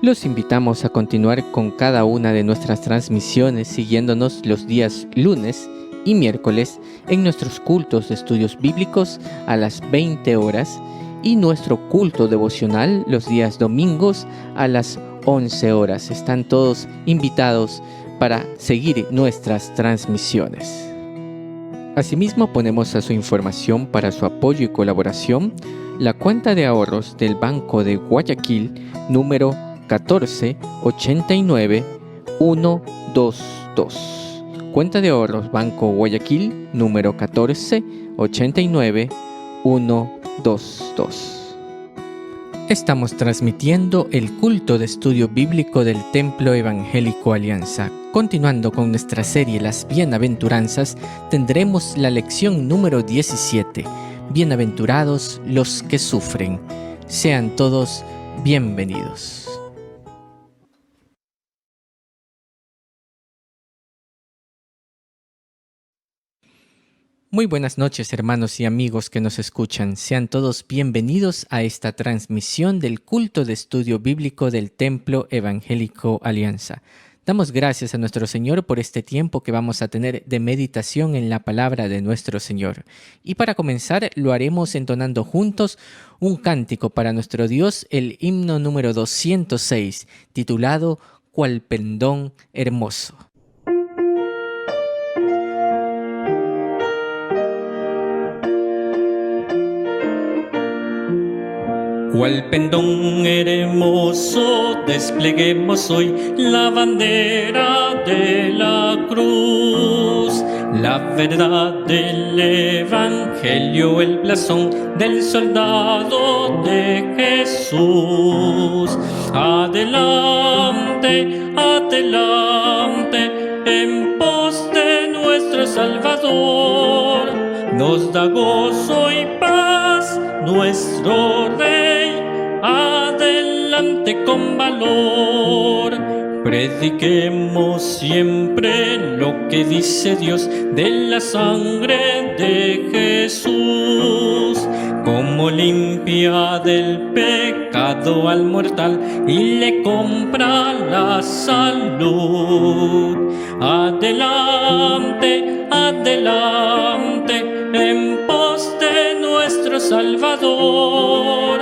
Los invitamos a continuar con cada una de nuestras transmisiones siguiéndonos los días lunes y miércoles en nuestros cultos de estudios bíblicos a las 20 horas y nuestro culto devocional los días domingos a las 11 horas. Están todos invitados para seguir nuestras transmisiones. Asimismo, ponemos a su información para su apoyo y colaboración la cuenta de ahorros del Banco de Guayaquil número 1489122. Cuenta de ahorros Banco Guayaquil número 1489122. Estamos transmitiendo el culto de estudio bíblico del Templo Evangélico Alianza. Continuando con nuestra serie Las Bienaventuranzas, tendremos la lección número 17. Bienaventurados los que sufren. Sean todos bienvenidos. Muy buenas noches, hermanos y amigos que nos escuchan. Sean todos bienvenidos a esta transmisión del culto de estudio bíblico del Templo Evangélico Alianza. Damos gracias a nuestro Señor por este tiempo que vamos a tener de meditación en la palabra de nuestro Señor. Y para comenzar, lo haremos entonando juntos un cántico para nuestro Dios, el himno número 206, titulado «Cual pendón hermoso». Cual pendón hermoso despleguemos hoy la bandera de la cruz, la verdad del Evangelio, el blasón del soldado de Jesús. Adelante, adelante, en pos de nuestro Salvador, nos da gozo y paz nuestro Rey. Adelante con valor, prediquemos siempre lo que dice Dios de la sangre de Jesús, como limpia del pecado al mortal y le compra la salud. Adelante, adelante, en pos de nuestro Salvador,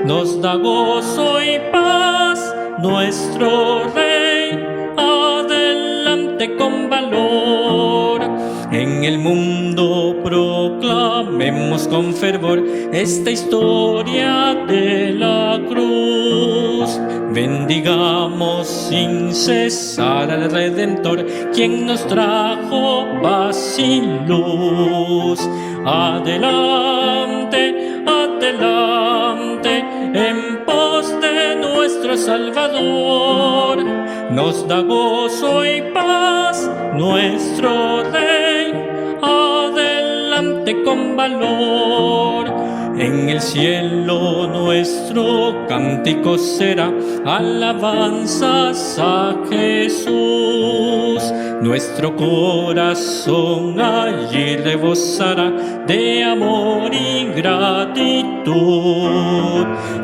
nos da gozo y paz nuestro Rey. Adelante con valor, en el mundo proclamemos con fervor esta historia de la cruz. Bendigamos sin cesar al Redentor, quien nos trajo paz y luz. Adelante, adelante, en pos de nuestro Salvador, nos da gozo y paz nuestro Rey. Adelante con valor, en el cielo nuestro cántico será alabanzas a Jesús. Nuestro corazón allí rebosará de amor y gratitud.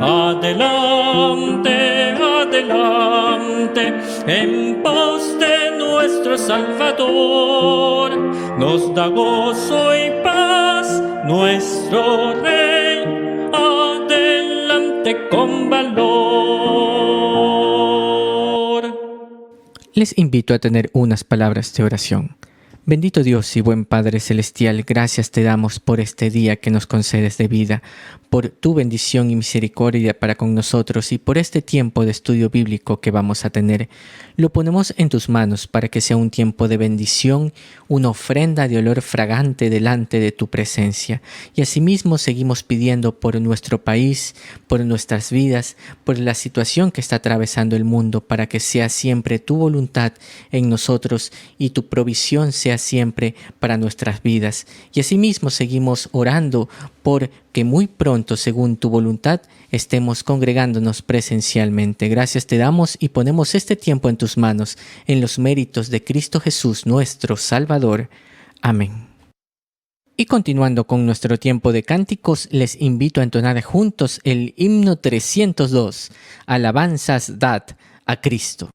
Adelante, adelante, en pos de nuestro Salvador, nos da gozo y paz nuestro Rey. Adelante con valor. Les invito a tener unas palabras de oración. Bendito Dios y buen Padre Celestial, gracias te damos por este día que nos concedes de vida, por tu bendición y misericordia para con nosotros y por este tiempo de estudio bíblico que vamos a tener. Lo ponemos en tus manos para que sea un tiempo de bendición, una ofrenda de olor fragante delante de tu presencia. Y asimismo seguimos pidiendo por nuestro país, por nuestras vidas, por la situación que está atravesando el mundo, para que sea siempre tu voluntad en nosotros y tu provisión sea siempre para nuestras vidas. Y asimismo seguimos orando por que muy pronto, según tu voluntad, estemos congregándonos presencialmente. Gracias te damos y ponemos este tiempo en tus manos, en los méritos de Cristo Jesús, nuestro Salvador. Amén. Y continuando con nuestro tiempo de cánticos, les invito a entonar juntos el himno 302, Alabanzas dad a Cristo.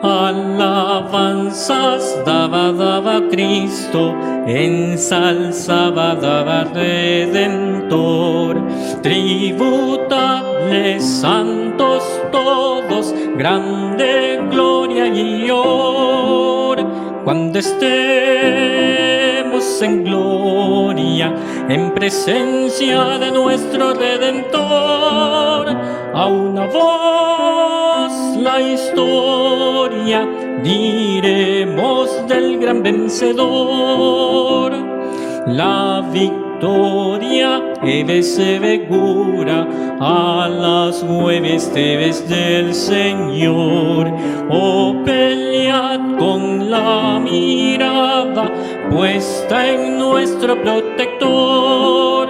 Alabanzas daba Cristo, ensalzaba daba Redentor, tributables santos todos, grande gloria y honor, cuando estemos en gloria, en presencia de nuestro Redentor, a una voz la historia diremos del gran vencedor. La victoria se segura a las huestes del Señor. Oh, pelead con la mirada puesta en nuestro protector.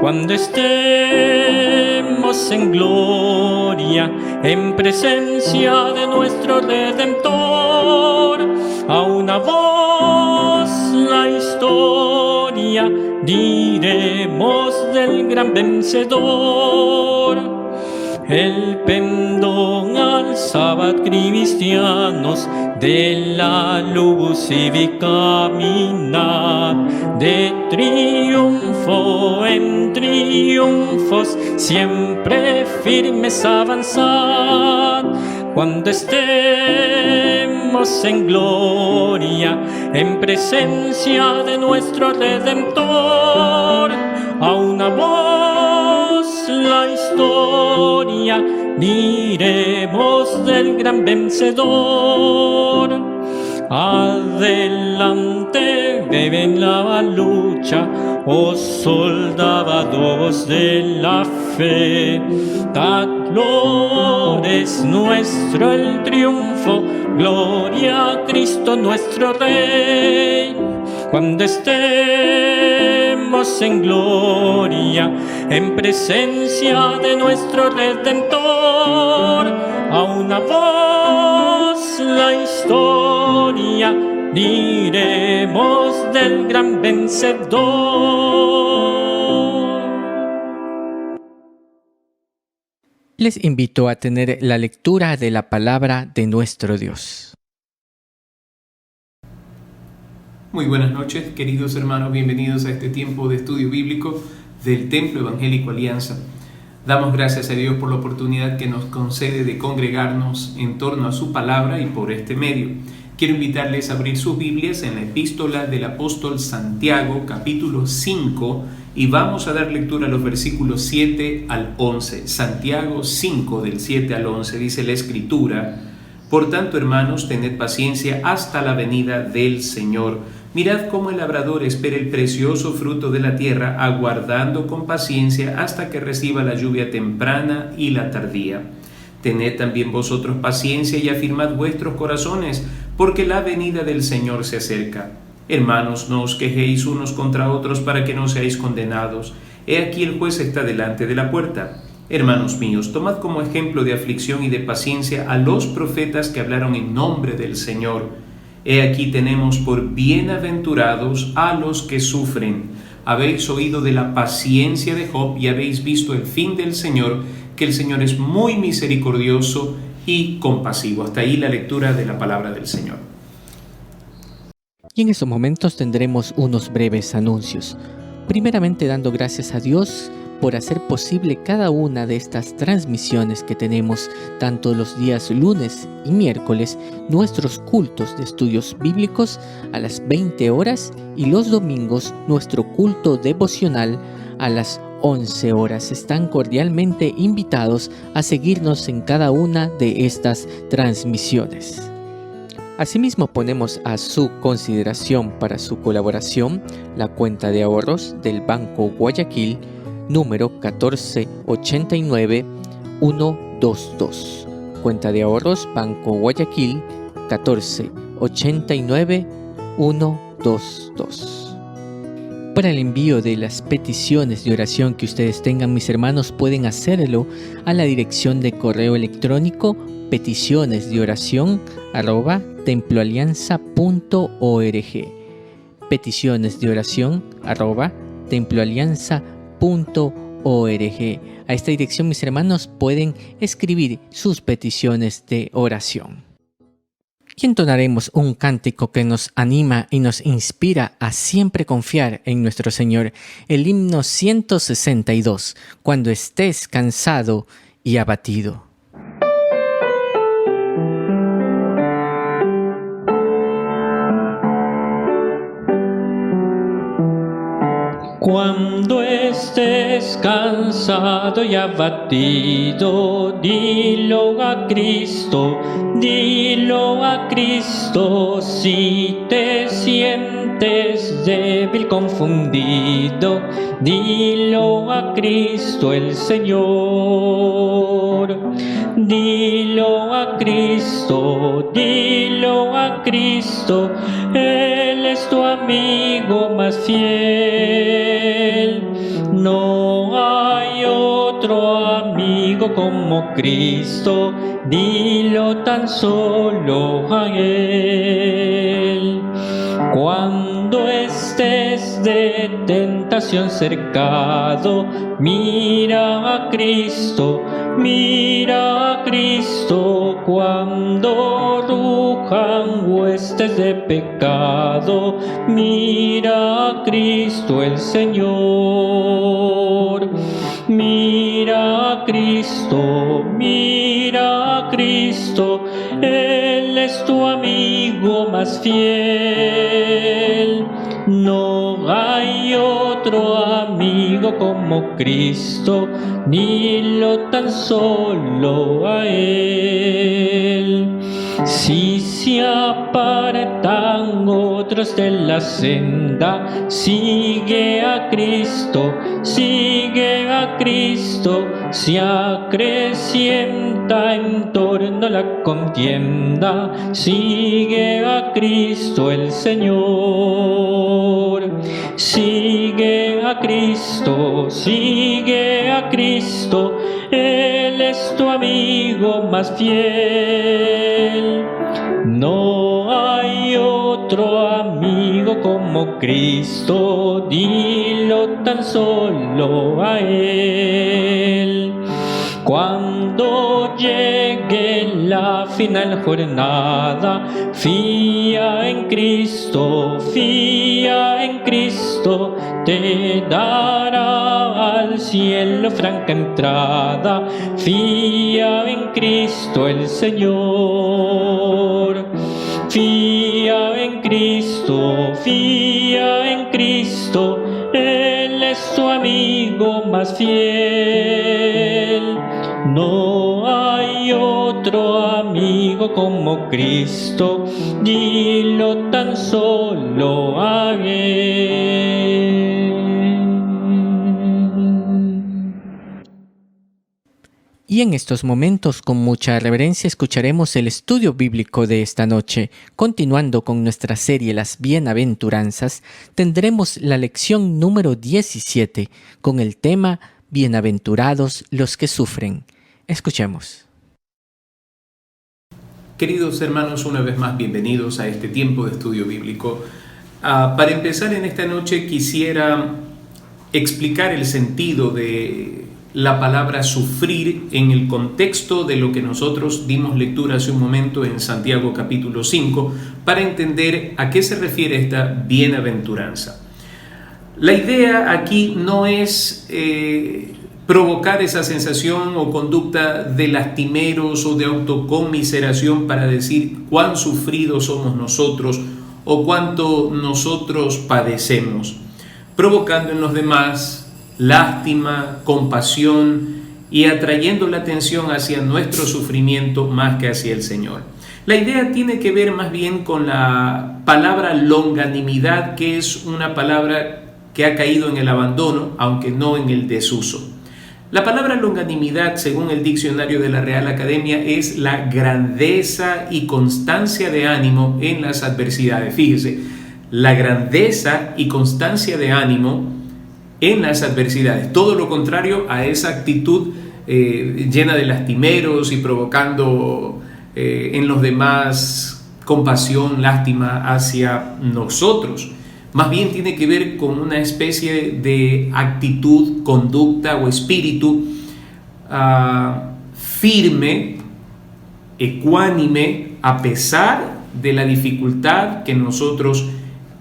Cuando estemos en gloria, en presencia de nuestro Redentor, a una voz la historia diremos del gran vencedor. El pendón alzaba cristianos de la luz y caminad, de triunfo en triunfos, siempre firmes avanzad. Cuando estemos en gloria, en presencia de nuestro Redentor, a una voz la historia diremos del gran vencedor. Adelante deben la lucha, oh soldados de la fe. Dad es nuestro el triunfo, gloria a Cristo nuestro Rey. Cuando estemos en gloria, en presencia de nuestro Redentor, a una voz la historia diremos del gran vencedor. Les invito a tener la lectura de la palabra de nuestro Dios. Muy buenas noches, queridos hermanos, bienvenidos a este tiempo de estudio bíblico del Templo Evangélico Alianza. Damos gracias a Dios por la oportunidad que nos concede de congregarnos en torno a su palabra y por este medio. Quiero invitarles a abrir sus Biblias en la epístola del apóstol Santiago, capítulo 5, y vamos a dar lectura a los versículos 7 al 11. Santiago 5, del 7 al 11, dice la Escritura: Por tanto, hermanos, tened paciencia hasta la venida del Señor. Mirad cómo el labrador espera el precioso fruto de la tierra, aguardando con paciencia hasta que reciba la lluvia temprana y la tardía. Tened también vosotros paciencia y afirmad vuestros corazones, porque la venida del Señor se acerca. Hermanos, no os quejéis unos contra otros para que no seáis condenados. He aquí el juez está delante de la puerta. Hermanos míos, tomad como ejemplo de aflicción y de paciencia a los profetas que hablaron en nombre del Señor. He aquí tenemos por bienaventurados a los que sufren. Habéis oído de la paciencia de Job y habéis visto el fin del Señor, que el Señor es muy misericordioso y compasivo. Hasta ahí la lectura de la palabra del Señor. Y en estos momentos tendremos unos breves anuncios. Primeramente dando gracias a Dios por hacer posible cada una de estas transmisiones que tenemos tanto los días lunes y miércoles, nuestros cultos de estudios bíblicos a las 20 horas y los domingos nuestro culto devocional a las 11 horas. Están cordialmente invitados a seguirnos en cada una de estas transmisiones. Asimismo, ponemos a su consideración para su colaboración la cuenta de ahorros del Banco Guayaquil, número 1489122. Cuenta de ahorros Banco Guayaquil 1489122. Para el envío de las peticiones de oración que ustedes tengan, mis hermanos, pueden hacerlo a la dirección de correo electrónico peticionesdeoracion@temploalianza.org. peticionesdeoracion@temploalianza.org. A esta dirección, mis hermanos, pueden escribir sus peticiones de oración. Y entonaremos un cántico que nos anima y nos inspira a siempre confiar en nuestro Señor, el himno 162, cuando estés cansado y abatido. Cuando estés cansado y abatido, dilo a Cristo, si te sientes débil, confundido, dilo a Cristo el Señor. Dilo a Cristo, Él es tu amigo más fiel. No hay otro amigo como Cristo, dilo tan solo a Él. Cuando estés de tentación cercado, mira a Cristo. Cuando rujan huestes de pecado, mira a Cristo el Señor. Mira a Cristo, Él es tu amigo más fiel. No hay otro amigo como Cristo, dilo tan solo a Él. Si se apartan otros de la senda, sigue a Cristo, se acrecienta en torno a la contienda, sigue a Cristo el Señor. Sigue a Cristo, Él es tu amigo más fiel. No hay otro amigo como Cristo, dilo tan solo a Él. Cuando llegue la final jornada, fía en Cristo, te dará al cielo franca entrada. Fía en Cristo el Señor. Fía en Cristo, Él es tu amigo más fiel. No hay otro amigo como Cristo, dilo tan solo a Él. Y en estos momentos, con mucha reverencia, escucharemos el estudio bíblico de esta noche. Continuando con nuestra serie Las Bienaventuranzas, tendremos la lección número 17 con el tema Bienaventurados los que sufren. Escuchemos. Queridos hermanos, una vez más bienvenidos a este tiempo de estudio bíblico. Para empezar en esta noche quisiera explicar el sentido de la palabra sufrir en el contexto de lo que nosotros dimos lectura hace un momento en Santiago capítulo 5, para entender a qué se refiere esta bienaventuranza. La idea aquí no es provocar esa sensación o conducta de lastimeros o de autoconmiseración para decir cuán sufridos somos nosotros o cuánto nosotros padecemos, provocando en los demás lástima, compasión y atrayendo la atención hacia nuestro sufrimiento más que hacia el Señor. La idea tiene que ver más bien con la palabra longanimidad, que es una palabra que ha caído en el abandono, aunque no en el desuso. La palabra longanimidad, según el diccionario de la Real Academia, es la grandeza y constancia de ánimo en las adversidades. Fíjese, la grandeza y constancia de ánimo en las adversidades. Todo lo contrario a esa actitud llena de lastimeros y provocando en los demás compasión, lástima hacia nosotros. Más bien tiene que ver con una especie de actitud, conducta o espíritu firme, ecuánime, a pesar de la dificultad que nosotros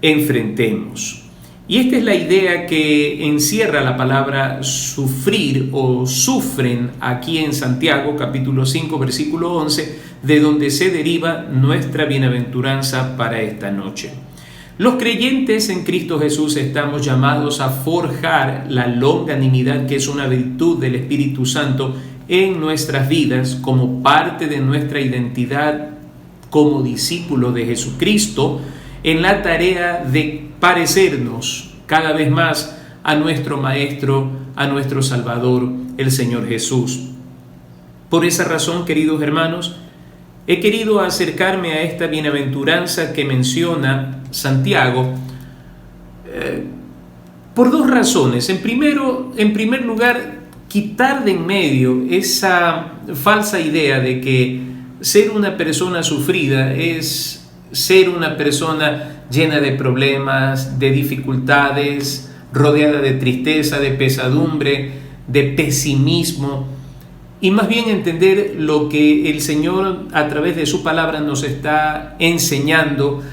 enfrentemos. Y esta es la idea que encierra la palabra sufrir o sufren aquí en Santiago, capítulo 5, versículo 11, de donde se deriva nuestra bienaventuranza para esta noche. Los creyentes en Cristo Jesús estamos llamados a forjar la longanimidad, que es una virtud del Espíritu Santo en nuestras vidas como parte de nuestra identidad como discípulo de Jesucristo, en la tarea de parecernos cada vez más a nuestro Maestro, a nuestro Salvador, el Señor Jesús. Por esa razón, queridos hermanos, he querido acercarme a esta bienaventuranza que menciona Santiago por dos razones. En primer lugar, quitar de en medio esa falsa idea de que ser una persona sufrida es ser una persona llena de problemas, de dificultades, rodeada de tristeza, de pesadumbre, de pesimismo, y más bien entender lo que el Señor a través de su palabra nos está enseñando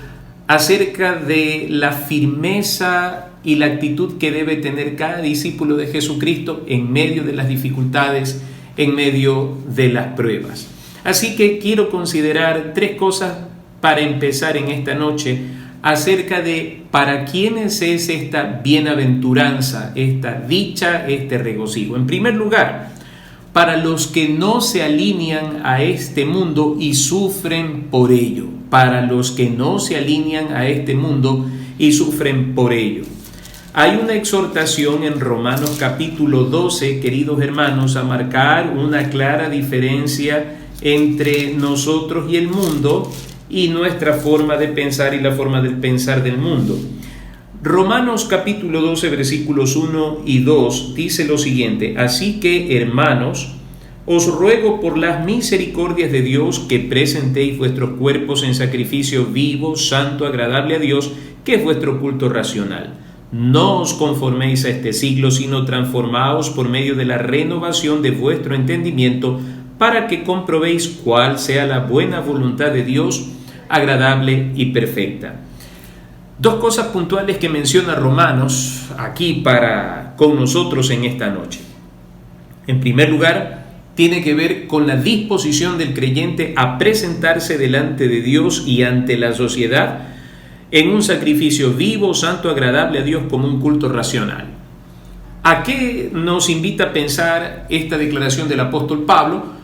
acerca de la firmeza y la actitud que debe tener cada discípulo de Jesucristo en medio de las dificultades, en medio de las pruebas. Así que quiero considerar tres cosas para empezar en esta noche acerca de para quiénes es esta bienaventuranza, esta dicha, este regocijo. En primer lugar, para los que no se alinean a este mundo y sufren por ello. Para los que no se alinean a este mundo y sufren por ello. Hay una exhortación en Romanos capítulo 12, queridos hermanos, a marcar una clara diferencia entre nosotros y el mundo y nuestra forma de pensar y la forma de pensar del mundo. Romanos capítulo 12, versículos 1 y 2 dice lo siguiente: así que, hermanos, os ruego por las misericordias de Dios que presentéis vuestros cuerpos en sacrificio vivo, santo, agradable a Dios, que es vuestro culto racional. No os conforméis a este siglo, sino transformaos por medio de la renovación de vuestro entendimiento, para que comprobéis cuál sea la buena voluntad de Dios, agradable y perfecta. Dos cosas puntuales que menciona Romanos aquí con nosotros en esta noche. En primer lugar, tiene que ver con la disposición del creyente a presentarse delante de Dios y ante la sociedad en un sacrificio vivo, santo, agradable a Dios, como un culto racional. ¿A qué nos invita a pensar esta declaración del apóstol Pablo?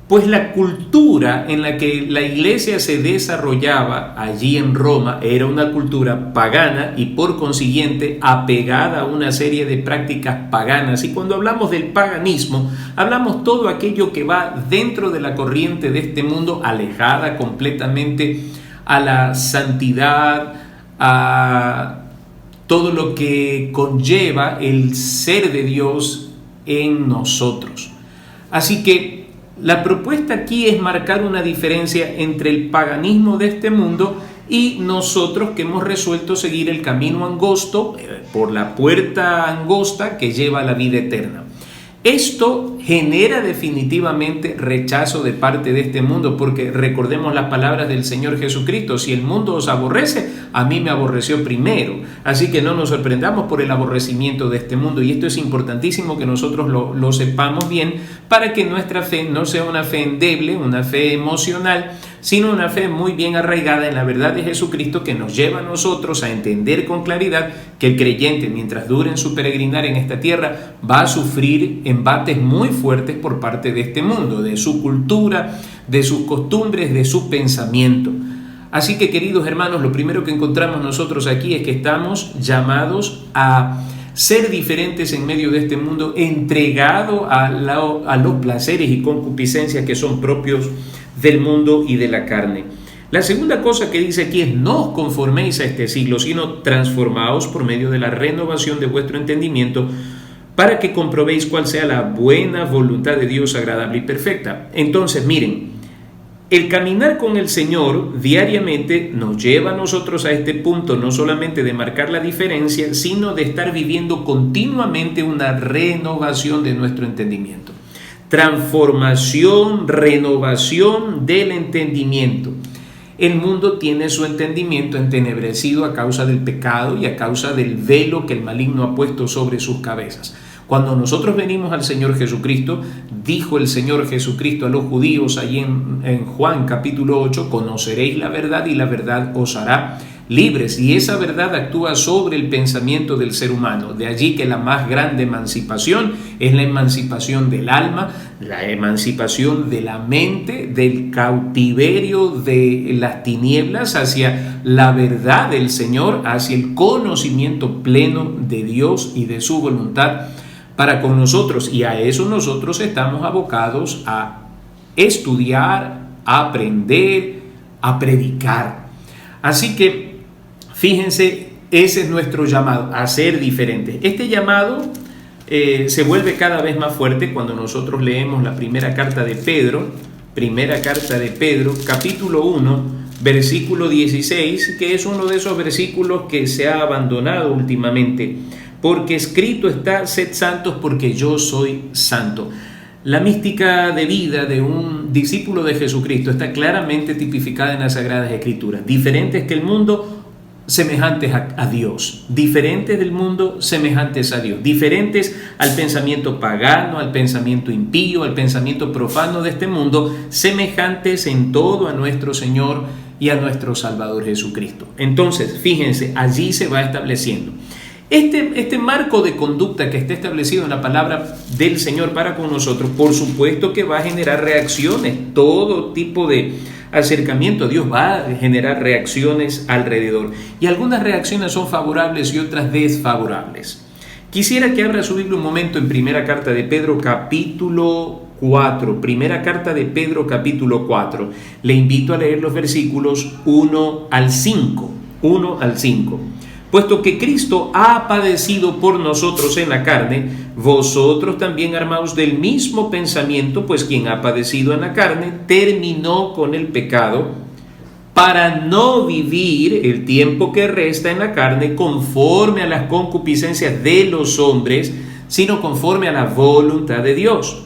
Pues la cultura en la que la iglesia se desarrollaba allí en Roma era una cultura pagana y por consiguiente apegada a una serie de prácticas paganas. Y cuando hablamos del paganismo, hablamos todo aquello que va dentro de la corriente de este mundo, alejada completamente a la santidad, a todo lo que conlleva el ser de Dios en nosotros. Así que la propuesta aquí es marcar una diferencia entre el paganismo de este mundo y nosotros que hemos resuelto seguir el camino angosto, por la puerta angosta que lleva a la vida eterna. Esto genera definitivamente rechazo de parte de este mundo, porque recordemos las palabras del Señor Jesucristo: si el mundo os aborrece, a mí me aborreció primero. Así que no nos sorprendamos por el aborrecimiento de este mundo, y esto es importantísimo que nosotros lo sepamos bien, para que nuestra fe no sea una fe endeble, una fe emocional, sino una fe muy bien arraigada en la verdad de Jesucristo, que nos lleva a nosotros a entender con claridad que el creyente, mientras dure en su peregrinar en esta tierra, va a sufrir embates muy fuertes por parte de este mundo, de su cultura, de sus costumbres, de su pensamiento. Así que, queridos hermanos, lo primero que encontramos nosotros aquí es que estamos llamados a ser diferentes en medio de este mundo, entregado a los placeres y concupiscencias que son propios del mundo y de la carne. La segunda cosa que dice aquí es: no os conforméis a este siglo, sino transformaos por medio de la renovación de vuestro entendimiento, para que comprobéis cuál sea la buena voluntad de Dios, agradable y perfecta. Entonces, miren, el caminar con el Señor diariamente nos lleva a nosotros a este punto, no solamente de marcar la diferencia, sino de estar viviendo continuamente una renovación de nuestro entendimiento. Transformación, renovación del entendimiento. El mundo tiene su entendimiento entenebrecido a causa del pecado y a causa del velo que el maligno ha puesto sobre sus cabezas. Cuando nosotros venimos al Señor Jesucristo, dijo el Señor Jesucristo a los judíos allí en Juan capítulo 8, conoceréis la verdad y la verdad os hará libres. Y esa verdad actúa sobre el pensamiento del ser humano. De allí que la más grande emancipación es la emancipación del alma, la emancipación de la mente, del cautiverio de las tinieblas hacia la verdad del Señor, hacia el conocimiento pleno de Dios y de su voluntad para con nosotros. Y a eso nosotros estamos abocados a estudiar, a aprender, a predicar. Así que fíjense, ese es nuestro llamado, a ser diferentes. Este llamado se vuelve cada vez más fuerte cuando nosotros leemos la primera carta de Pedro, capítulo 1, versículo 16, que es uno de esos versículos que se ha abandonado últimamente. Porque escrito está: sed santos porque yo soy santo. La mística de vida de un discípulo de Jesucristo está claramente tipificada en las Sagradas Escrituras. Diferentes que el mundo, semejantes a Dios. Diferentes del mundo, semejantes a Dios. Diferentes al pensamiento pagano, al pensamiento impío, al pensamiento profano de este mundo, semejantes en todo a nuestro Señor y a nuestro Salvador Jesucristo. Entonces, fíjense, allí se va estableciendo este marco de conducta que está establecido en la palabra del Señor para con nosotros. Por supuesto que va a generar reacciones, todo tipo de acercamiento a Dios va a generar reacciones alrededor, y algunas reacciones son favorables y otras desfavorables. Quisiera que abra su Biblia un momento en primera carta de Pedro capítulo 4, primera carta de Pedro capítulo 4. Le invito a leer los versículos 1 al 5. Puesto que Cristo ha padecido por nosotros en la carne, vosotros también armaos del mismo pensamiento, pues quien ha padecido en la carne terminó con el pecado, para no vivir el tiempo que resta en la carne conforme a las concupiscencias de los hombres, sino conforme a la voluntad de Dios.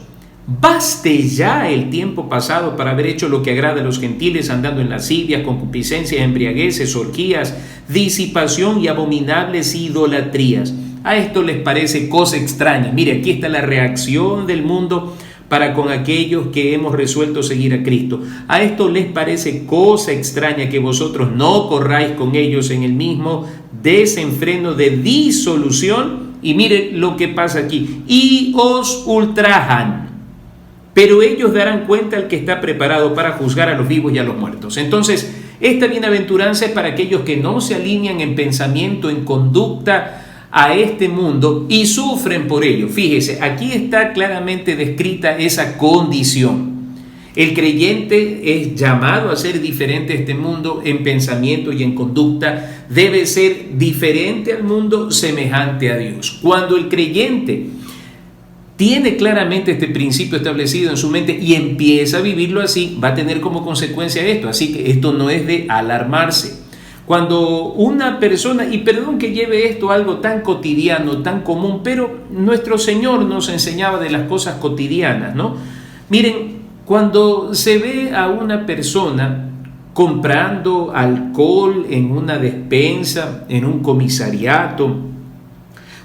Baste ya el tiempo pasado para haber hecho lo que agrada a los gentiles, andando en lascivias, concupiscencias, embriagueces, orgías, disipación y abominables idolatrías. A esto les parece cosa extraña. Mire, aquí está la reacción del mundo para con aquellos que hemos resuelto seguir a Cristo. A esto les parece cosa extraña que vosotros no corráis con ellos en el mismo desenfreno de disolución. Y mire lo que pasa aquí: y os ultrajan. Pero ellos darán cuenta al que está preparado para juzgar a los vivos y a los muertos. Entonces, esta bienaventuranza es para aquellos que no se alinean en pensamiento, en conducta a este mundo y sufren por ello. Fíjese, aquí está claramente descrita esa condición. El creyente es llamado a ser diferente a este mundo en pensamiento y en conducta. Debe ser diferente al mundo, semejante a Dios. Cuando el creyente tiene claramente este principio establecido en su mente y empieza a vivirlo así, va a tener como consecuencia esto. Así que esto no es de alarmarse. Cuando una persona, y perdón que lleve esto a algo tan cotidiano, tan común, pero nuestro Señor nos enseñaba de las cosas cotidianas, ¿no? Miren, cuando se ve a una persona comprando alcohol en una despensa, en un comisariato,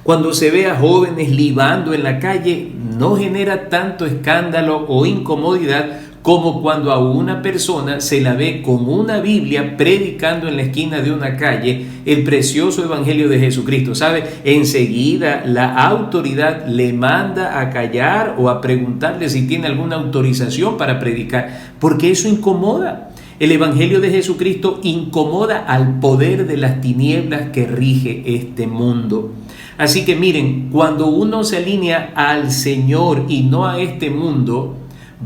cuando se ve a jóvenes libando en la calle, no genera tanto escándalo o incomodidad como cuando a una persona se la ve con una Biblia predicando en la esquina de una calle el precioso Evangelio de Jesucristo. ¿Sabe? Enseguida la autoridad le manda a callar o a preguntarle si tiene alguna autorización para predicar, porque eso incomoda. El Evangelio de Jesucristo incomoda al poder de las tinieblas que rige este mundo. Así que miren, cuando uno se alinea al Señor y no a este mundo,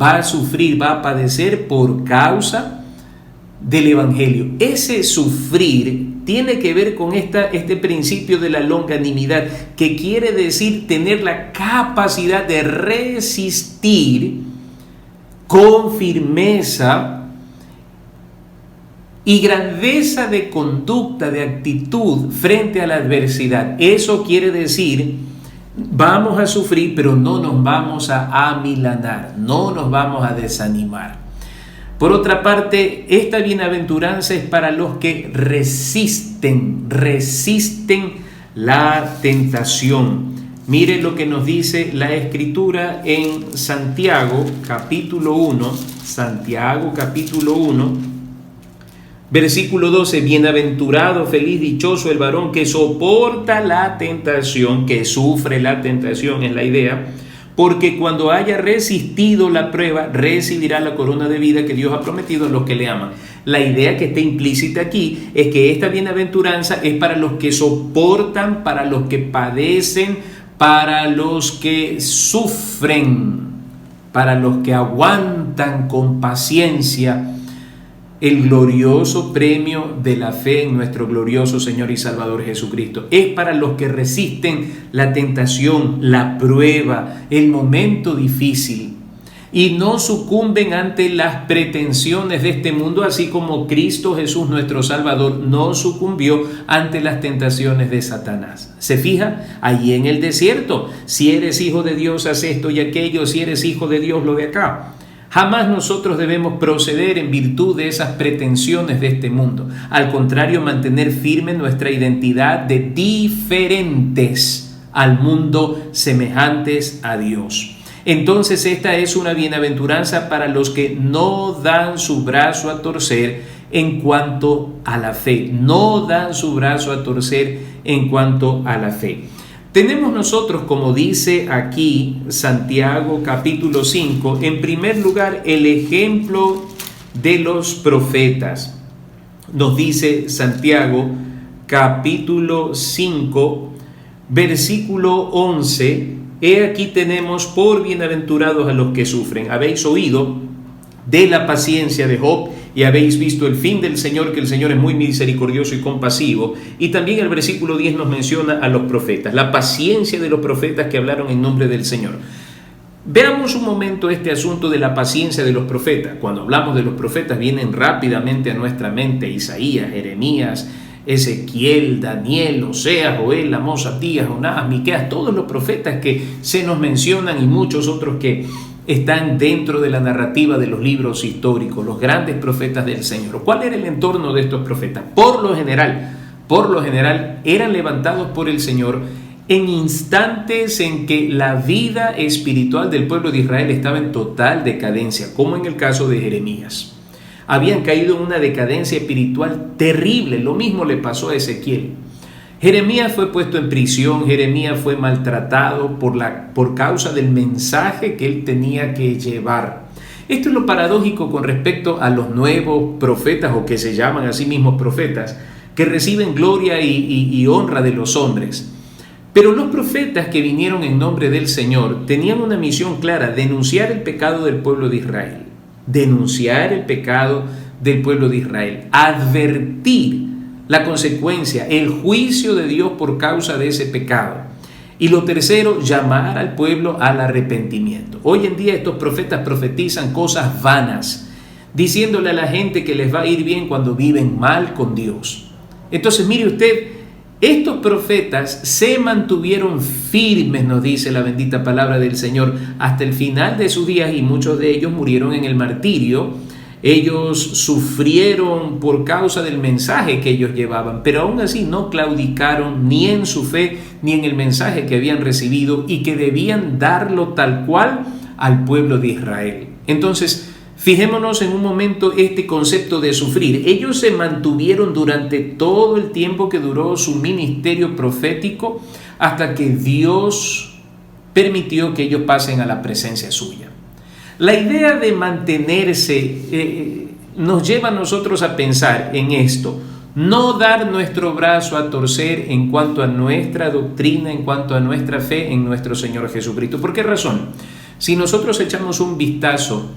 va a sufrir, va a padecer por causa del Evangelio. Ese sufrir tiene que ver con este principio de la longanimidad, que quiere decir tener la capacidad de resistir con firmeza y grandeza de conducta, de actitud frente a la adversidad. Eso quiere decir, vamos a sufrir, pero no nos vamos a amilanar, no nos vamos a desanimar. Por otra parte, esta bienaventuranza es para los que resisten la tentación. Mire lo que nos dice la Escritura en Santiago, capítulo 1, versículo 12, bienaventurado, feliz, dichoso el varón que soporta la tentación, que sufre la tentación, es la idea, porque cuando haya resistido la prueba, recibirá la corona de vida que Dios ha prometido a los que le aman. La idea que está implícita aquí es que esta bienaventuranza es para los que soportan, para los que padecen, para los que sufren, para los que aguantan con paciencia el glorioso premio de la fe en nuestro glorioso Señor y Salvador Jesucristo. Es para los que resisten la tentación, la prueba, el momento difícil y no sucumben ante las pretensiones de este mundo, así como Cristo Jesús nuestro Salvador no sucumbió ante las tentaciones de Satanás. ¿Se fija? Allí en el desierto, si eres hijo de Dios, haz esto y aquello, si eres hijo de Dios, lo de acá. Jamás nosotros debemos proceder en virtud de esas pretensiones de este mundo. Al contrario, mantener firme nuestra identidad de diferentes al mundo, semejantes a Dios. Entonces esta es una bienaventuranza para los que no dan su brazo a torcer en cuanto a la fe. No dan su brazo a torcer en cuanto a la fe. Tenemos nosotros, como dice aquí Santiago capítulo 5, en primer lugar el ejemplo de los profetas. Nos dice Santiago capítulo 5, versículo 11, he aquí tenemos por bienaventurados a los que sufren. Habéis oído de la paciencia de Job y habéis visto el fin del Señor, que el Señor es muy misericordioso y compasivo. Y también el versículo 10 nos menciona a los profetas, la paciencia de los profetas que hablaron en nombre del Señor. Veamos un momento este asunto de la paciencia de los profetas. Cuando hablamos de los profetas vienen rápidamente a nuestra mente Isaías, Jeremías, Ezequiel, Daniel, Oseas, Joel, Amós, Abdías, Jonás, Miqueas, todos los profetas que se nos mencionan y muchos otros que están dentro de la narrativa de los libros históricos, los grandes profetas del Señor. ¿Cuál era el entorno de estos profetas? Por lo general, eran levantados por el Señor en instantes en que la vida espiritual del pueblo de Israel estaba en total decadencia, como en el caso de Jeremías. Habían caído en una decadencia espiritual terrible. Lo mismo le pasó a Ezequiel. Jeremías fue puesto en prisión, Jeremías fue maltratado por causa del mensaje que él tenía que llevar. Esto es lo paradójico con respecto a los nuevos profetas, o que se llaman a sí mismos profetas, que reciben gloria y honra de los hombres. Pero los profetas que vinieron en nombre del Señor tenían una misión clara: denunciar el pecado del pueblo de Israel. Denunciar el pecado del pueblo de Israel. Advertir la consecuencia, el juicio de Dios por causa de ese pecado. Y lo tercero, llamar al pueblo al arrepentimiento. Hoy en día estos profetas profetizan cosas vanas, diciéndole a la gente que les va a ir bien cuando viven mal con Dios. Entonces, mire usted, estos profetas se mantuvieron firmes, nos dice la bendita palabra del Señor, hasta el final de sus días, y muchos de ellos murieron en el martirio. Ellos sufrieron por causa del mensaje que ellos llevaban, pero aún así no claudicaron ni en su fe ni en el mensaje que habían recibido y que debían darlo tal cual al pueblo de Israel. Entonces, fijémonos en un momento este concepto de sufrir. Ellos se mantuvieron durante todo el tiempo que duró su ministerio profético, hasta que Dios permitió que ellos pasen a la presencia suya. La idea de mantenerse nos lleva a nosotros a pensar en esto: no dar nuestro brazo a torcer en cuanto a nuestra doctrina, en cuanto a nuestra fe en nuestro Señor Jesucristo. ¿Por qué razón? Si nosotros echamos un vistazo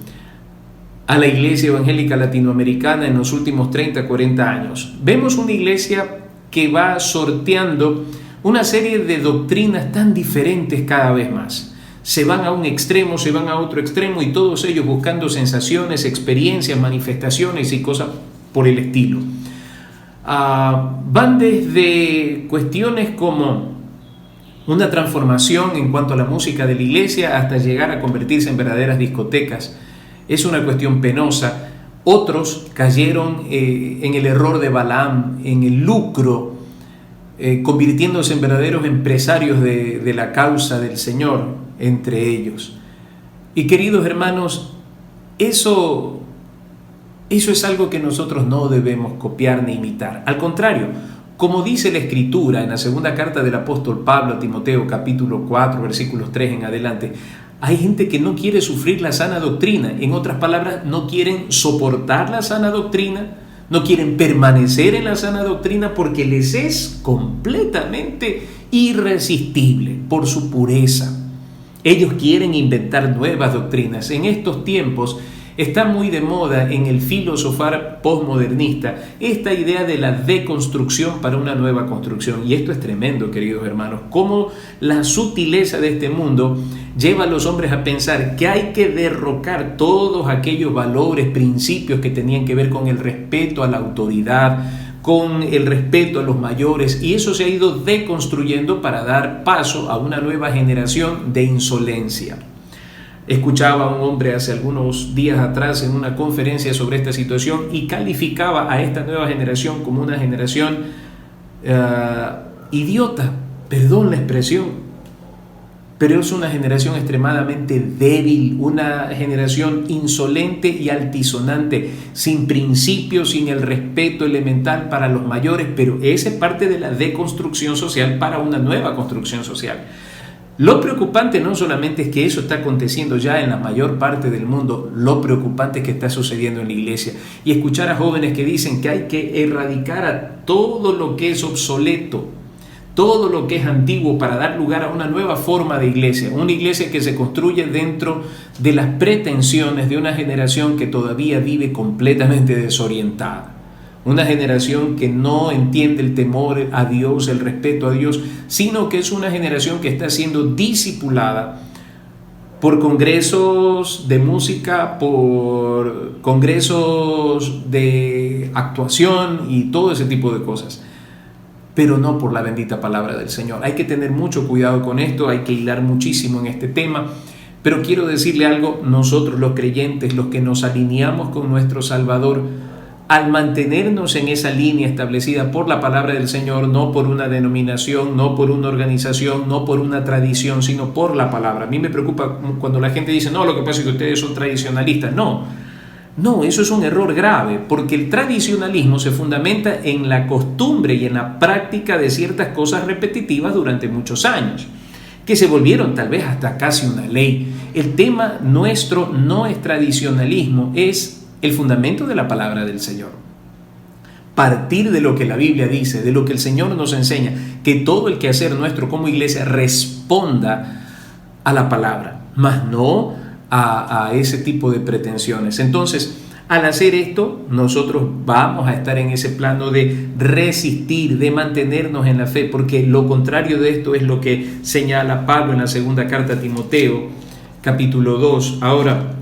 a la iglesia evangélica latinoamericana en los últimos 30, 40 años. Vemos una iglesia que va sorteando una serie de doctrinas tan diferentes cada vez más. Se van a un extremo, se van a otro extremo, y todos ellos buscando sensaciones, experiencias, manifestaciones y cosas por el estilo. Van desde cuestiones como una transformación en cuanto a la música de la iglesia hasta llegar a convertirse en verdaderas discotecas. Es una cuestión penosa. Otros cayeron en el error de Balaam, en el lucro, convirtiéndose en verdaderos empresarios de la causa del Señor entre ellos. Y queridos hermanos, eso es algo que nosotros no debemos copiar ni imitar. Al contrario, como dice la Escritura en la segunda carta del apóstol Pablo a Timoteo, capítulo 4, versículos 3 en adelante, hay gente que no quiere sufrir la sana doctrina. En otras palabras, no quieren soportar la sana doctrina, no quieren permanecer en la sana doctrina porque les es completamente irresistible por su pureza. Ellos quieren inventar nuevas doctrinas. En estos tiempos está muy de moda en el filosofar posmodernista esta idea de la deconstrucción para una nueva construcción. Y esto es tremendo, queridos hermanos, cómo la sutileza de este mundo lleva a los hombres a pensar que hay que derrocar todos aquellos valores, principios que tenían que ver con el respeto a la autoridad, con el respeto a los mayores, y eso se ha ido deconstruyendo para dar paso a una nueva generación de insolencia. Escuchaba a un hombre hace algunos días atrás en una conferencia sobre esta situación y calificaba a esta nueva generación como una generación idiota, perdón la expresión, pero es una generación extremadamente débil, una generación insolente y altisonante, sin principios, sin el respeto elemental para los mayores, pero esa es parte de la deconstrucción social para una nueva construcción social. Lo preocupante no solamente es que eso está aconteciendo ya en la mayor parte del mundo, lo preocupante es que está sucediendo en la iglesia. Y escuchar a jóvenes que dicen que hay que erradicar a todo lo que es obsoleto, todo lo que es antiguo para dar lugar a una nueva forma de iglesia, una iglesia que se construye dentro de las pretensiones de una generación que todavía vive completamente desorientada. Una generación que no entiende el temor a Dios, el respeto a Dios, sino que es una generación que está siendo discipulada por congresos de música, por congresos de actuación y todo ese tipo de cosas, pero no por la bendita palabra del Señor. Hay que tener mucho cuidado con esto, hay que hilar muchísimo en este tema, pero quiero decirle algo: nosotros los creyentes, los que nos alineamos con nuestro Salvador, al mantenernos en esa línea establecida por la palabra del Señor, no por una denominación, no por una organización, no por una tradición, sino por la palabra. A mí me preocupa cuando la gente dice, no, lo que pasa es que ustedes son tradicionalistas. No, eso es un error grave, porque el tradicionalismo se fundamenta en la costumbre y en la práctica de ciertas cosas repetitivas durante muchos años, que se volvieron tal vez hasta casi una ley. El tema nuestro no es tradicionalismo, es el fundamento de la palabra del Señor. Partir de lo que la Biblia dice, de lo que el Señor nos enseña, que todo el quehacer nuestro como iglesia responda a la palabra, más no a ese tipo de pretensiones. Entonces, al hacer esto, nosotros vamos a estar en ese plano de resistir, de mantenernos en la fe, porque lo contrario de esto es lo que señala Pablo en la segunda carta a Timoteo, capítulo 2. Ahora,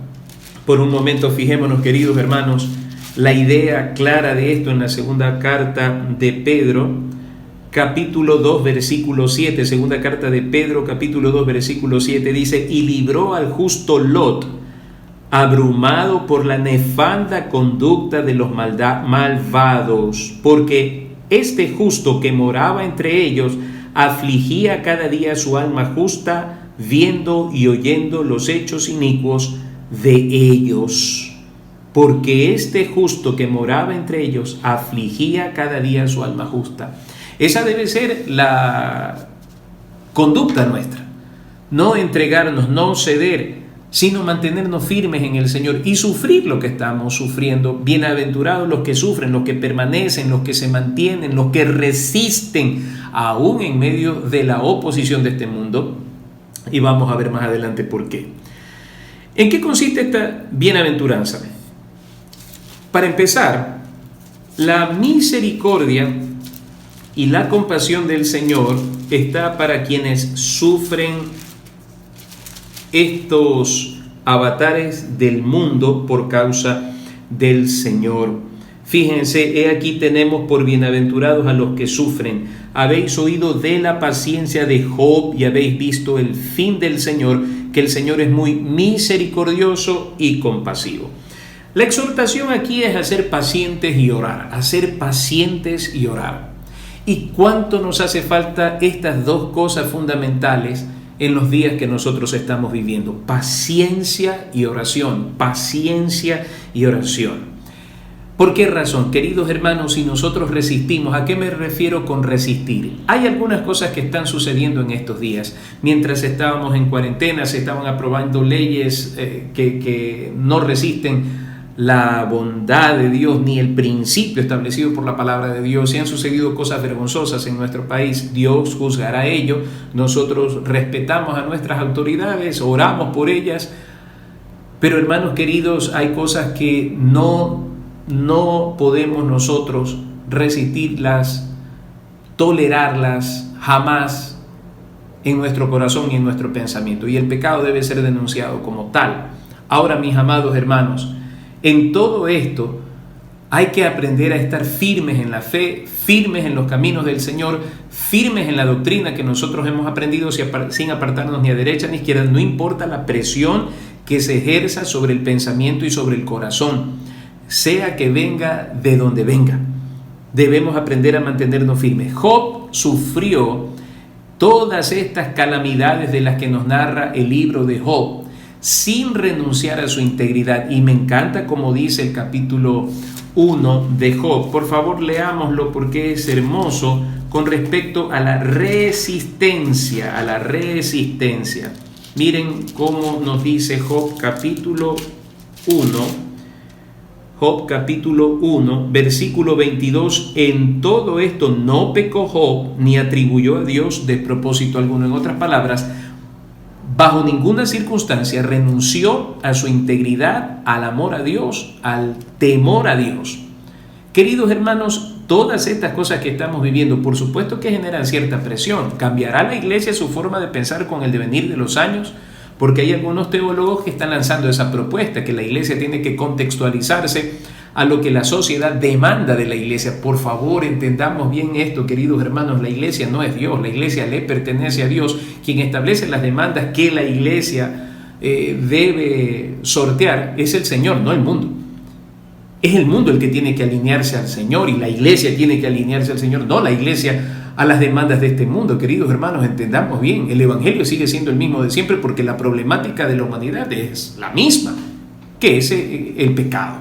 por un momento fijémonos, queridos hermanos, la idea clara de esto en la segunda carta de Pedro, capítulo 2, versículo 7. Segunda carta de Pedro, capítulo 2, versículo 7, dice: y libró al justo Lot, abrumado por la nefanda conducta de los malvados, porque este justo que moraba entre ellos afligía cada día su alma justa, viendo y oyendo los hechos inicuos de ellos, porque este justo que moraba entre ellos afligía cada día su alma justa. Esa debe ser la conducta nuestra, no entregarnos, no ceder, sino mantenernos firmes en el Señor y sufrir lo que estamos sufriendo. Bienaventurados los que sufren, los que permanecen, los que se mantienen, los que resisten aún en medio de la oposición de este mundo, y vamos a ver más adelante por qué. ¿En qué consiste esta bienaventuranza? Para empezar, la misericordia y la compasión del Señor está para quienes sufren estos avatares del mundo por causa del Señor. Fíjense, he aquí tenemos por bienaventurados a los que sufren. Habéis oído de la paciencia de Job y habéis visto el fin del Señor, que el Señor es muy misericordioso y compasivo. La exhortación aquí es a ser pacientes y orar, a ser pacientes y orar. ¿Y cuánto nos hace falta estas dos cosas fundamentales en los días que nosotros estamos viviendo? Paciencia y oración, paciencia y oración. ¿Por qué razón? Queridos hermanos, si nosotros resistimos, ¿a qué me refiero con resistir? Hay algunas cosas que están sucediendo en estos días. Mientras estábamos en cuarentena, se estaban aprobando leyes que no resisten la bondad de Dios ni el principio establecido por la palabra de Dios. Si han sucedido cosas vergonzosas en nuestro país, Dios juzgará ello. Nosotros respetamos a nuestras autoridades, oramos por ellas, pero hermanos queridos, hay cosas que no podemos nosotros resistirlas, tolerarlas jamás en nuestro corazón y en nuestro pensamiento, y el pecado debe ser denunciado como tal. Ahora, mis amados hermanos, en todo esto hay que aprender a estar firmes en la fe, firmes en los caminos del Señor, firmes en la doctrina que nosotros hemos aprendido sin apartarnos ni a derecha ni a izquierda, no importa la presión que se ejerza sobre el pensamiento y sobre el corazón, sea que venga de donde venga. Debemos aprender a mantenernos firmes. Job sufrió todas estas calamidades de las que nos narra el libro de Job, sin renunciar a su integridad. Y me encanta como dice el capítulo 1 de Job. Por favor, leámoslo porque es hermoso con respecto a la resistencia, Miren cómo nos dice Job capítulo 1, versículo 22. En todo esto no pecó Job, ni atribuyó a Dios despropósito alguno. En otras palabras, bajo ninguna circunstancia renunció a su integridad, al amor a Dios, al temor a Dios. Queridos hermanos, todas estas cosas que estamos viviendo, por supuesto que generan cierta presión. ¿Cambiará la iglesia su forma de pensar con el devenir de los años? Porque hay algunos teólogos que están lanzando esa propuesta, que la iglesia tiene que contextualizarse a lo que la sociedad demanda de la iglesia. Por favor, entendamos bien esto, queridos hermanos. La iglesia no es Dios, la iglesia le pertenece a Dios. Quien establece las demandas que la iglesia debe sortear es el Señor, no el mundo. Es el mundo el que tiene que alinearse al Señor y la iglesia tiene que alinearse al Señor, no la iglesia a las demandas de este mundo. Queridos hermanos, entendamos bien, el evangelio sigue siendo el mismo de siempre porque la problemática de la humanidad es la misma, que es el pecado.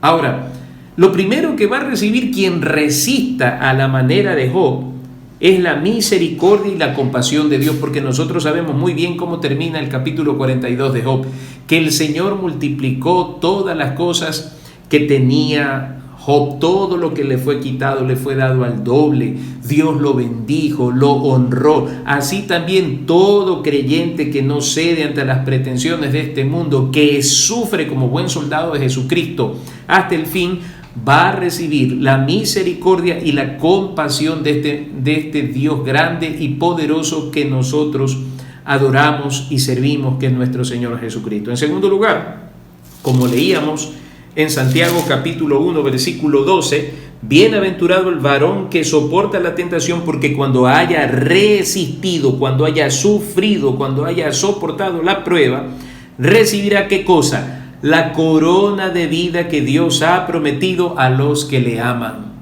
Ahora, lo primero que va a recibir quien resista a la manera de Job es la misericordia y la compasión de Dios, porque nosotros sabemos muy bien cómo termina el capítulo 42 de Job, que el Señor multiplicó todas las cosas que tenía Job, todo lo que le fue quitado le fue dado al doble. Dios lo bendijo, lo honró. Así también todo creyente que no cede ante las pretensiones de este mundo, que sufre como buen soldado de Jesucristo hasta el fin, va a recibir la misericordia y la compasión de este Dios grande y poderoso que nosotros adoramos y servimos, que es nuestro Señor Jesucristo. En segundo lugar, como leíamos en Santiago capítulo 1 versículo 12, bienaventurado el varón que soporta la tentación, porque cuando haya resistido, cuando haya sufrido, cuando haya soportado la prueba, recibirá ¿qué cosa? La corona de vida que Dios ha prometido a los que le aman.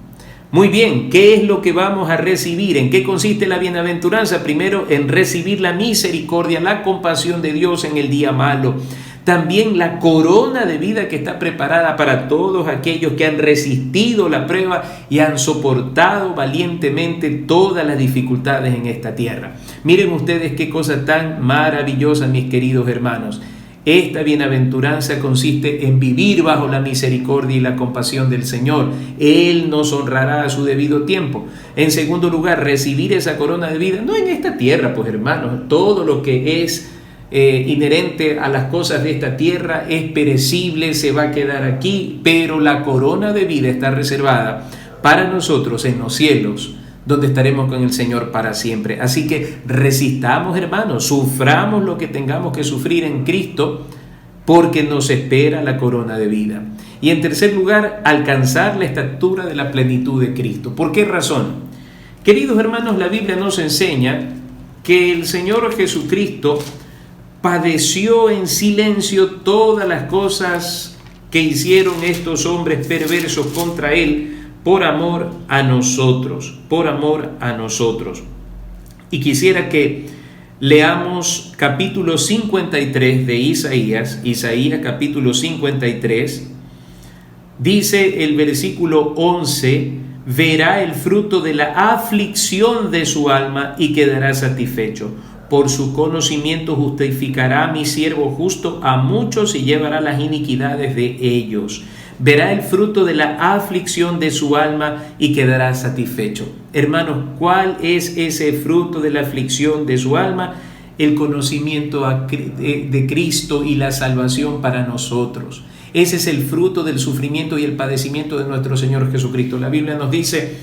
Muy bien, ¿qué es lo que vamos a recibir? ¿En qué consiste la bienaventuranza? Primero, en recibir la misericordia, la compasión de Dios en el día malo. También la corona de vida que está preparada para todos aquellos que han resistido la prueba y han soportado valientemente todas las dificultades en esta tierra. Miren ustedes qué cosa tan maravillosa, mis queridos hermanos. Esta bienaventuranza consiste en vivir bajo la misericordia y la compasión del Señor. Él nos honrará a su debido tiempo. En segundo lugar, recibir esa corona de vida, no en esta tierra, pues hermanos, todo lo que es inherente a las cosas de esta tierra, es perecible, se va a quedar aquí, pero la corona de vida está reservada para nosotros en los cielos, donde estaremos con el Señor para siempre. Así que resistamos, hermanos, suframos lo que tengamos que sufrir en Cristo, porque nos espera la corona de vida. Y en tercer lugar, alcanzar la estatura de la plenitud de Cristo. ¿Por qué razón? Queridos hermanos, la Biblia nos enseña que el Señor Jesucristo padeció en silencio todas las cosas que hicieron estos hombres perversos contra Él por amor a nosotros, por amor a nosotros. Y quisiera que leamos capítulo 53 de Isaías capítulo 53, dice el versículo 11, verá el fruto de la aflicción de su alma y quedará satisfecho. Por su conocimiento justificará a mi siervo justo a muchos y llevará las iniquidades de ellos. Verá el fruto de la aflicción de su alma y quedará satisfecho. Hermanos, ¿cuál es ese fruto de la aflicción de su alma? El conocimiento de Cristo y la salvación para nosotros. Ese es el fruto del sufrimiento y el padecimiento de nuestro Señor Jesucristo. La Biblia nos dice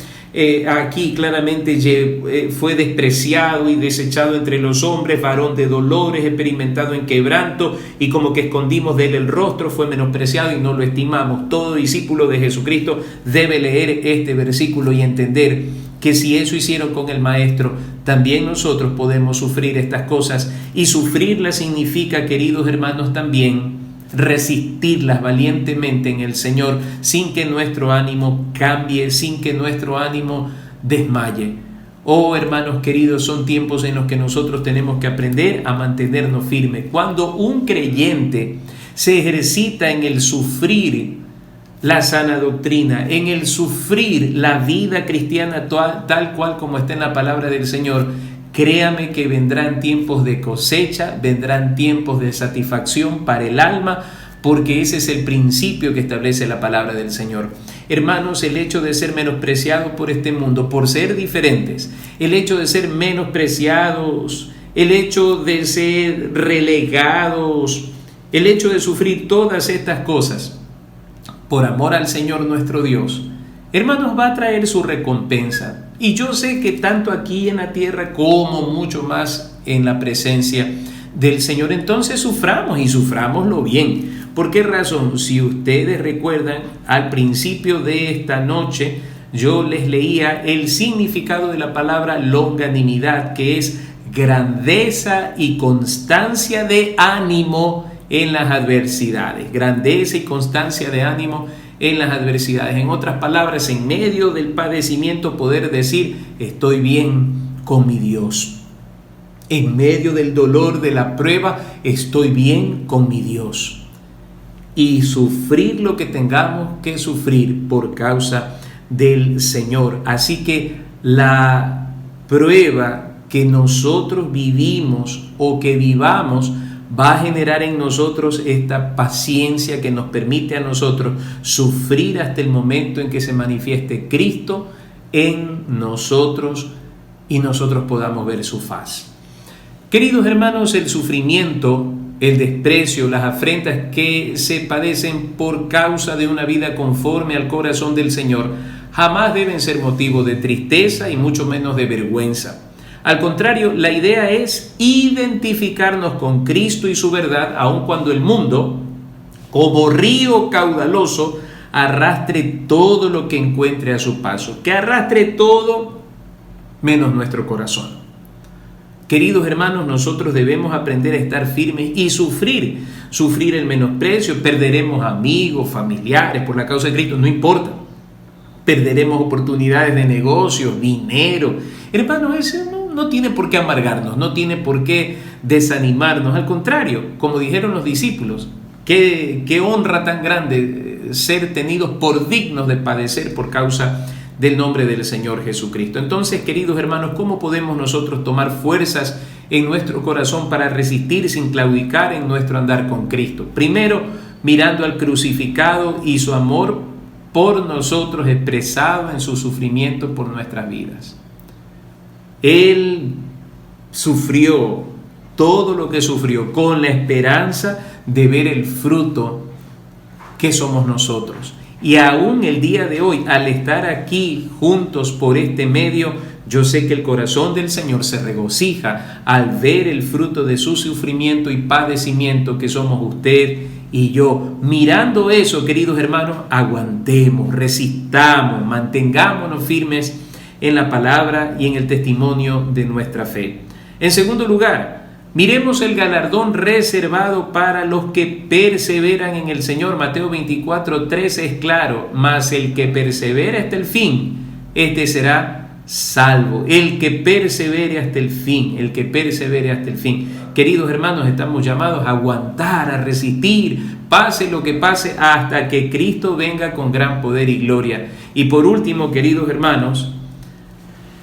aquí claramente, fue despreciado y desechado entre los hombres, varón de dolores, experimentado en quebranto, y como que escondimos de él el rostro, fue menospreciado y no lo estimamos. Todo discípulo de Jesucristo debe leer este versículo y entender que si eso hicieron con el Maestro, también nosotros podemos sufrir estas cosas, y sufrirlas significa, queridos hermanos, también resistirlas valientemente en el Señor, sin que nuestro ánimo cambie, sin que nuestro ánimo desmaye. Oh, hermanos queridos, son tiempos en los que nosotros tenemos que aprender a mantenernos firmes. Cuando un creyente se ejercita en el sufrir la sana doctrina, en el sufrir la vida cristiana tal cual como está en la palabra del Señor, créame que vendrán tiempos de cosecha, vendrán tiempos de satisfacción para el alma, porque ese es el principio que establece la palabra del Señor. Hermanos, el hecho de ser menospreciados por este mundo, por ser diferentes, el hecho de ser menospreciados, el hecho de ser relegados, el hecho de sufrir todas estas cosas por amor al Señor nuestro Dios, hermanos, va a traer su recompensa. Y yo sé que tanto aquí en la tierra como mucho más en la presencia del Señor, entonces suframos, y sufrámoslo bien. ¿Por qué razón? Si ustedes recuerdan, al principio de esta noche yo les leía el significado de la palabra longanimidad, que es grandeza y constancia de ánimo en las adversidades. Grandeza y constancia de ánimo en las adversidades. En otras palabras, en medio del padecimiento poder decir, estoy bien con mi Dios. En medio del dolor de la prueba, estoy bien con mi Dios. Y sufrir lo que tengamos que sufrir por causa del Señor. Así que la prueba que nosotros vivimos o que vivamos va a generar en nosotros esta paciencia que nos permite a nosotros sufrir hasta el momento en que se manifieste Cristo en nosotros y nosotros podamos ver su faz. Queridos hermanos, el sufrimiento, el desprecio, las afrentas que se padecen por causa de una vida conforme al corazón del Señor jamás deben ser motivo de tristeza y mucho menos de vergüenza. Al contrario, la idea es identificarnos con Cristo y su verdad, aun cuando el mundo, como río caudaloso, arrastre todo lo que encuentre a su paso, que arrastre todo menos nuestro corazón. Queridos hermanos, nosotros debemos aprender a estar firmes y sufrir el menosprecio. Perderemos amigos, familiares por la causa de Cristo, no importa. Perderemos oportunidades de negocio, dinero. Hermanos, eso no tiene por qué amargarnos, no tiene por qué desanimarnos. Al contrario, como dijeron los discípulos, qué honra tan grande ser tenidos por dignos de padecer por causa del nombre del Señor Jesucristo. Entonces, queridos hermanos, ¿cómo podemos nosotros tomar fuerzas en nuestro corazón para resistir sin claudicar en nuestro andar con Cristo? Primero, mirando al crucificado y su amor por nosotros expresado en su sufrimiento por nuestras vidas. Él sufrió todo lo que sufrió, con la esperanza de ver el fruto que somos nosotros. Y aún el día de hoy, al estar aquí juntos por este medio, yo sé que el corazón del Señor se regocija al ver el fruto de su sufrimiento y padecimiento que somos usted y yo. Mirando eso, queridos hermanos, aguantemos, resistamos, mantengámonos firmes en la palabra y en el testimonio de nuestra fe. En segundo lugar, miremos el galardón reservado para los que perseveran en el Señor. Mateo 24:13 es claro: mas el que persevera hasta el fin, este será salvo. El que persevere hasta el fin, el que persevere hasta el fin. Queridos hermanos, estamos llamados a aguantar, a resistir, pase lo que pase, hasta que Cristo venga con gran poder y gloria. Y por último, queridos hermanos,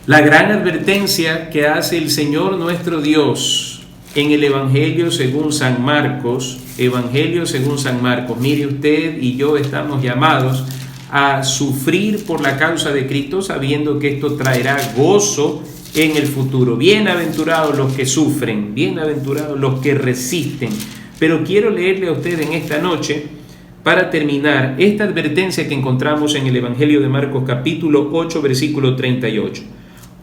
la gran advertencia que hace el Señor nuestro Dios en el Evangelio según San Marcos. Evangelio según San Marcos. Mire, usted y yo estamos llamados a sufrir por la causa de Cristo, sabiendo que esto traerá gozo en el futuro. Bienaventurados los que sufren, bienaventurados los que resisten. Pero quiero leerle a usted en esta noche, para terminar, esta advertencia que encontramos en el Evangelio de Marcos capítulo 8, versículo 38.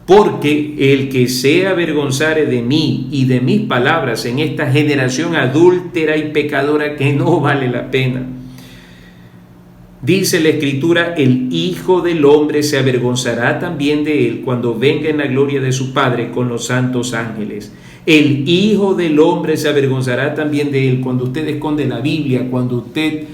Porque el que se avergonzare de mí y de mis palabras en esta generación adúltera y pecadora que no vale la pena. Dice la Escritura: el Hijo del Hombre se avergonzará también de él cuando venga en la gloria de su Padre con los santos ángeles. El Hijo del Hombre se avergonzará también de él cuando usted esconde la Biblia, cuando usted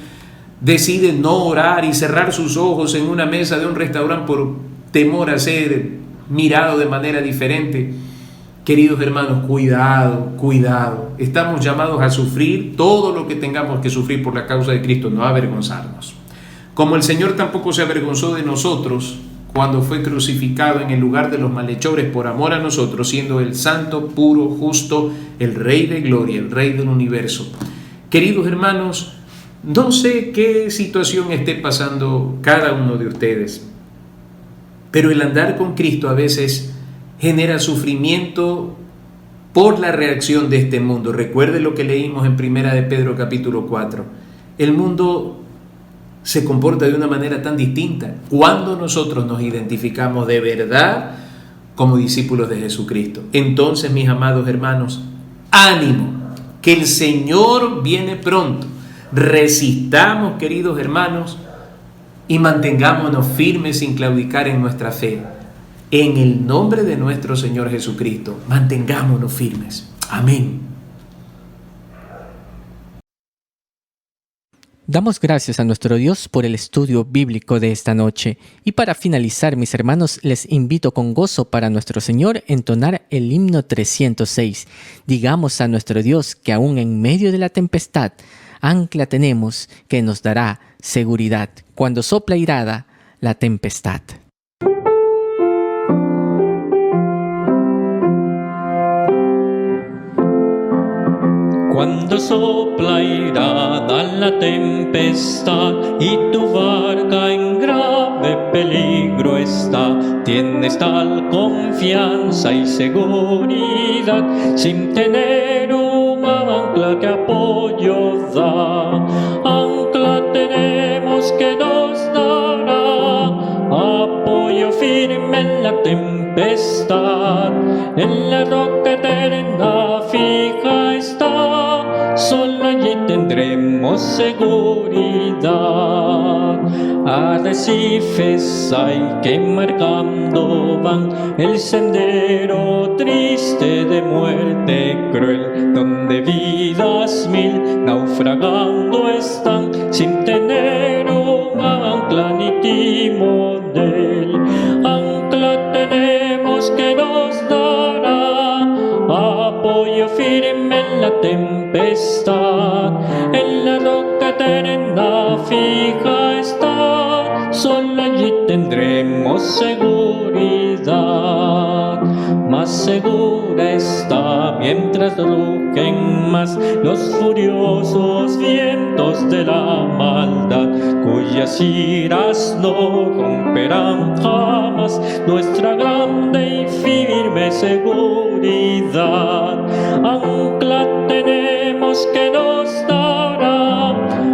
decide no orar y cerrar sus ojos en una mesa de un restaurante por temor a ser mirado de manera diferente. Queridos hermanos, cuidado, cuidado. Estamos llamados a sufrir todo lo que tengamos que sufrir por la causa de Cristo, no avergonzarnos. Como el Señor tampoco se avergonzó de nosotros cuando fue crucificado en el lugar de los malhechores por amor a nosotros, siendo el santo, puro, justo, el Rey de gloria, el Rey del universo. Queridos hermanos, no sé qué situación esté pasando cada uno de ustedes, pero el andar con Cristo a veces genera sufrimiento por la reacción de este mundo. Recuerde lo que leímos en Primera de Pedro capítulo 4. El mundo se comporta de una manera tan distinta cuando nosotros nos identificamos de verdad como discípulos de Jesucristo. Entonces, mis amados hermanos, ánimo, que el Señor viene pronto. Resistamos, queridos hermanos, y mantengámonos firmes sin claudicar en nuestra fe. En el nombre de nuestro Señor Jesucristo, mantengámonos firmes. Amén. Damos gracias a nuestro Dios por el estudio bíblico de esta noche. Y para finalizar, mis hermanos, les invito con gozo para nuestro Señor a entonar el himno 306. Digamos a nuestro Dios que aún en medio de la tempestad, ancla tenemos que nos dará seguridad cuando sopla irada la tempestad. Cuando sopla irada la tempestad y tu barca en grave peligro está, tienes tal confianza y seguridad sin tener una ancla que apoyo da. Ancla tenemos que nos dará apoyo firme en la tempestad, en la roca eterna fija está, solo allí tendremos seguridad. Arrecifes hay que marcando van el sendero triste de muerte cruel, donde vidas mil naufragando están sin tener una ancla ni timonel. Ancla tenemos que nos dará apoyo firme en la tempestad, en la roca eterna fija está, solo allí tendremos seguridad. Más segura está mientras rugen más los furiosos vientos de la maldad, cuyas iras no romperán jamás nuestra grande y firme seguridad. ancla tenemos que nos dará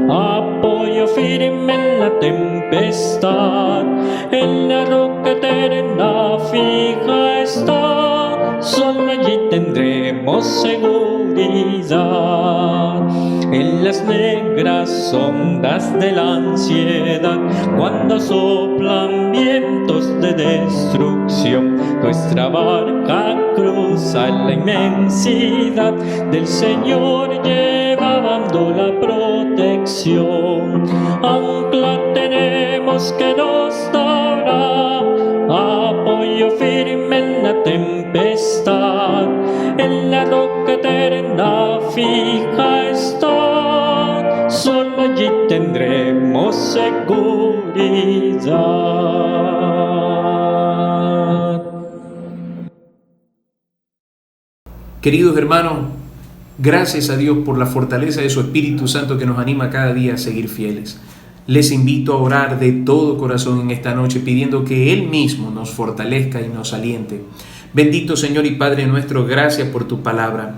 apoyo firme en la tempestad, en la roca eterna fija está, solo allí tendremos seguridad. En las negras ondas de la ansiedad, cuando soplan vientos de destrucción, nuestra barca cruza la inmensidad, del Señor llevando la protección. Ancla tenemos que nos dará apoyo firme en la tempestad, en la roca eterna fija está, solo allí tendremos seguridad. Queridos hermanos, gracias a Dios por la fortaleza de su Espíritu Santo que nos anima cada día a seguir fieles. Les invito a orar de todo corazón en esta noche, pidiendo que Él mismo nos fortalezca y nos aliente. Bendito Señor y Padre nuestro, gracias por tu palabra.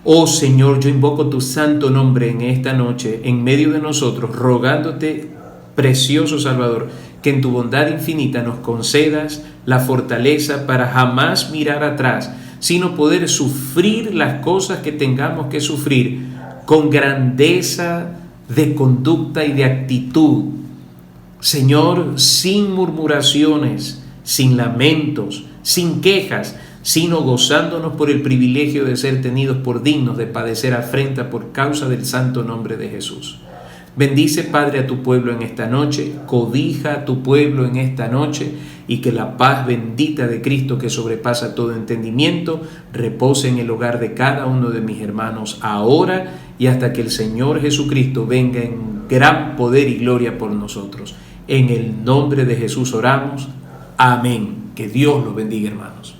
Oh Señor, yo invoco tu santo nombre en esta noche, en medio de nosotros, rogándote, precioso Salvador, que en tu bondad infinita nos concedas la fortaleza para jamás mirar atrás, sino poder sufrir las cosas que tengamos que sufrir con grandeza de conducta y de actitud. Señor, sin murmuraciones, sin lamentos, sin quejas, sino gozándonos por el privilegio de ser tenidos por dignos de padecer afrenta por causa del santo nombre de Jesús. Bendice, Padre, a tu pueblo en esta noche, cobija a tu pueblo en esta noche, y que la paz bendita de Cristo, que sobrepasa todo entendimiento, repose en el hogar de cada uno de mis hermanos ahora y hasta que el Señor Jesucristo venga en gran poder y gloria por nosotros. En el nombre de Jesús oramos. Amén. Que Dios los bendiga, hermanos.